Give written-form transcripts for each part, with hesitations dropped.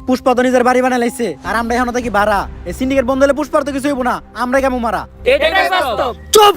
পুষ্পা তো নিজের বাড়ি বানাই লাইছে আর আমরা এখন কি ভাড়া এই সিন্ডিকেট বন্ধ হলে পুষ্পার তো কিছু হইব না, আমরা কেমন মারা। এটাই বাস্তব। চুপ।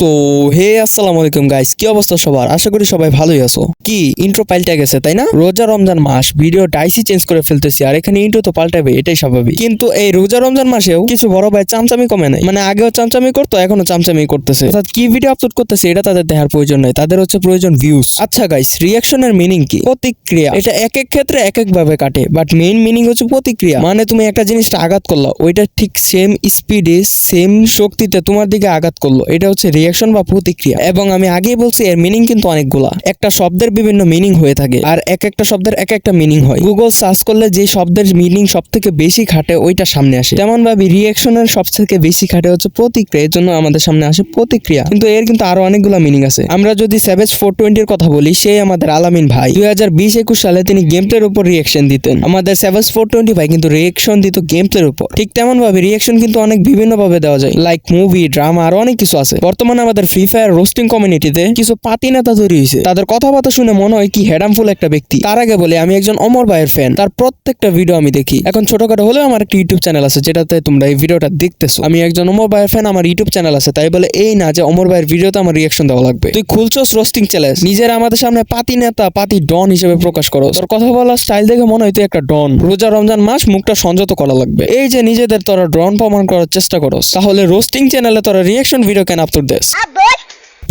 সো হে আসসালামু আলাইকুম গাইস, কি অবস্থা সবার? আশা করি সবাই ভালোই আছো। কি ইন্ট্রো পাল্টে গেছে তাই না? রোজা রমজান মাস, ভিডিও ডাইসি চেঞ্জ করে ফেলতেছি আর এখানে ইন্ট্রো তো পাল্টাবে, এটাই স্বাভাবিক। কিন্তু এই রোজা রমজান মাসেও কিছু বড় ভাই চামচামি কমে নাই, মানে আগেও চামচামি করতো এখনো চামচামি করতেছে। অর্থাৎ কি ভিডিও আপলোড করতেছে এটা তাদের দেখার প্রয়োজন নাই, তাদের হচ্ছে প্রয়োজন ভিউজ। আচ্ছা গাইস, রিয়াকশনের মিনিং কি? প্রতিক্রিয়া। এটা এক এক ক্ষেত্রে এক এক ভাবে কাটে, বাট মেইন মিনিং হচ্ছে প্রতিক্রিয়া। মানে তুমি একটা জিনিসটা আঘাত করলো, ওইটা ঠিক সেম স্পিডে সেম শক্তিতে তোমার দিকে আঘাত করলো, এটা হচ্ছে রিয়াকশন বা প্রতিক্রিয়া। এবং আমি আগেই বলছি এর মিনিং কিন্তু অনেকগুলা। একটা শব্দের বিভিন্ন মিনিং হয়ে থাকে আর এক একটা শব্দের এক একটা মিনিং হয়। গুগল সার্চ করলে যে শব্দের মিনিং সব থেকে বেশি খাটে ওইটা সামনে আসে। তেমন ভাবে রিয়াকশনের সব থেকে বেশি খাটে হচ্ছে প্রতিক্রিয়া, এর জন্য আমাদের সামনে আসে প্রতিক্রিয়া। কিন্তু এর কিন্তু আরো অনেকগুলো মিনিং আছে। আমরা যদি স্যাভেজ 420 এর কথা বলি, সে আমাদের আলামিন ভাই 2020-21 সালে তিনি গেম প্লের উপর রিয়াকশন দিতেন। আমাদের স্যাভেজ 420 ভাই কিন্তু রিয়াকশন দিত গেম প্লের উপর। ঠিক তেমন ভাবে রিয়াকশন কিন্তু অনেক বিভিন্ন ভাবে দেওয়া যায়, লাইক মুভি, ড্রামা আর অনেক কিছু আছে। বর্তমানে আমাদের ফ্রি ফায়ার রোস্টিং কমিউনিটিতে কিছু পাতি নেতা তৈরি হয়েছে। তাদের কথাবার্তা শুনে মনে হয় কি হেডামফুল একটা ব্যক্তি। তার আগে বলে আমি একজন অমর ভাইয়ের ফ্যান, তার প্রত্যেকটা ভিডিও আমি দেখি। এখন ছোটখাটো হলেও আমার একটা ইউটিউব চ্যানেল আছে যেটাতে তোমরা এই ভিডিওটা দেখতেছো। আমি একজন অমর ভাইয়ের ফ্যান, আমার ইউটিউব চ্যানেল আছে, তাই বলে এই না যে অমর ভাইয়ের ভিডিওতে আমার রিয়াকশন দেওয়া লাগবে। তুই খুলছস রোস্টিং চ্যালেঞ্জ, নিজেরা আমাদের সামনে পাতি নেতা পাতি ডন হিসেবে প্রকাশ করো। তোর কথা বলার স্টাইল দেখে মনে হয় তুই একটা ডন। রোজা রমজান মাস, মুখটা সংযত করা লাগবে। এই যে নিজেদের তোরা ডন প্রমাণ করার চেষ্টা করো, তাহলে রোস্টিং চ্যানেলে তোরা রিয়াকশন ভিডিও কেন আপলোড দেস?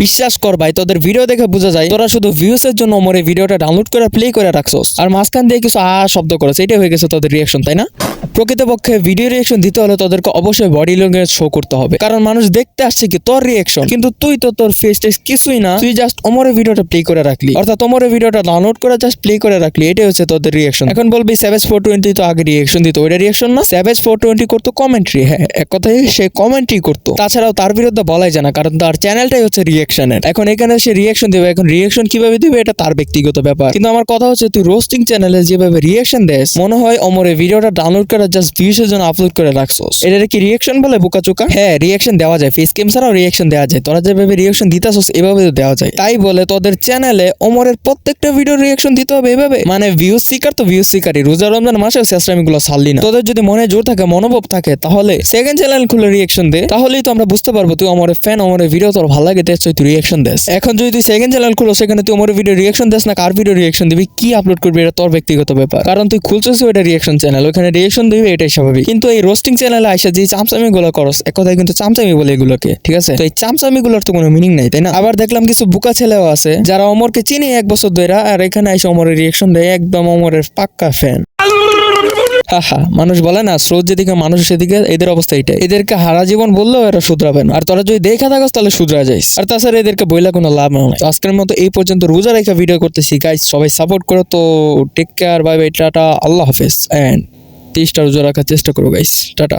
বিশ্বাস কর ভাই, তোদের ভিডিও দেখে বোঝা যায় তোরা শুধু ভিউসের জন্য আমার এই ভিডিওটা ডাউনলোড করে প্লে করে রাখছস আর মাঝখান দিয়ে কিছু শব্দ করছ, এটাই হয়ে গেছে তোদের রিয়াকশন, তাই না? প্রকৃতপক্ষে ভিডিও রিয়াকশন দিতে হলে তোদেরকে অবশ্যই বডি ল্যাঙ্গুয়েজ শো করতে হবে, কারণ মানুষ দেখতে আসছে কি তোর রিয়াকশন, কিন্তু তুই তো তোর ফেস টেক্সট কিছুই না, তুই জাস্ট অমরের ভিডিওটা প্লে করে রাখলি, অর্থাৎ অমরের ভিডিওটা ডাউনলোড করে জাস্ট প্লে করে রাখলি, এটাই হচ্ছে তোদের রিয়াকশন। এখন বলবি স্যাভেজ 420 তো আগে রিয়াকশন দিত, ওইটা রিয়াকশন না। স্যাভেজ 420 করতো কমেন্ট্রি, হ্যাঁ এক কথায় সে কমেন্ট্রি করতো। তাছাড়াও তার বিরুদ্ধে বলাই যায় না, কারণ তার চ্যানেলটাই হচ্ছে রিয়াকশনের। এখন এখানে সে রিয়াকশন দিবে, এখন রিয়াকশন কিভাবে দিবে এটা তার ব্যক্তিগত ব্যাপার। কিন্তু আমার কথা হচ্ছে তুই রোস্টিং চ্যানেলে যেভাবে রিয়াকশন দেস, মনে হয় অমরের ভিডিওটা ডাউনলোড করে জাস্ট ভিউসের জন্য আপলোড করে রাখছস। এটা কি রিয়াকশন বলে বোকাচোকা? হ্যাঁ রিয়াকশন দেওয়া যায়, ফেস ক্যাম ছাড়াও রিয়াকশন দেওয়া যায়। তোরা যেভাবে রিয়াকশন দিতাছস এভাবে দেওয়া যায়। তাই বলে তোদের চ্যানেলে অমরের প্রত্যেকটা ভিডিও রিয়াকশন দিতে হবে এভাবে? মানে ভিউজ সিকার তো ভিউজ সিকারই, রোজা রমজান মাসেও শেষরামিগুলো ছাড়লি না। তোদের যদি মনে জোর থাকে, মনোভাব থাকে, তাহলে সেকেন্ড চ্যানেল খুলে রিয়াকশন দে, তাহলেই তো আমরা বুঝতে পারবো তুই অমরের ফ্যান, অমরের ভিডিও তোর ভালো লাগে, তুই রিয়াকশন দেস। এখন যদি তুই সেকেন্ড চ্যানেল খুলো, সেখানে তুই অমরের ভিডিও রিয়াকশন দেস না, কার ভিডিও রিয়াকশন দিবি, কি আপলোড করবি, এটা তোর ব্যক্তিগত ব্যাপার। কারণ তুই খুলছিস ওইটা রিয়াকশন চ্যানেল, ওখানে রিয়াকশন দিবি, এটাই স্বাভাবিক। কিন্তু এই রোস্টিং চ্যানেলে আইসা যে চামচামি গুলো করস, এক কথায় কিন্তু চামচামি বলে এগুলোকে, ঠিক আছে? তো এই চামচামি গুলোর তো কোনো মিনিং নাই, তাই না? আবার দেখলাম কিছু বুকা ছেলেও আছে যারা অমরকে চিনি 1 বছর ধরে, আর এখানে আইসা অমরের রিয়াকশন দেয়, একদম অমরের পাক্কা ফ্যান। মানুষ বলে না স্রোত যেদিকে মানুষ সেদিকে, এদের অবস্থা এটাই। এদেরকে হারা জীবন বললেও এরা শুধরাবে না, আর তোরা যদি দেখা থাকস তাহলে শুধরা যাইস। আর তাছাড়া এদেরকে বইলা কোনো লাভ নেই। আজকের মতো এই পর্যন্ত, রোজা রেখা ভিডিও করতেছি গাইস, সবাই সাপোর্ট করো। তো take care, bye bye, tata, Allah হাফেজ, এন্ড 30টা রোজা রাখার চেষ্টা করো গাইস, টাটা।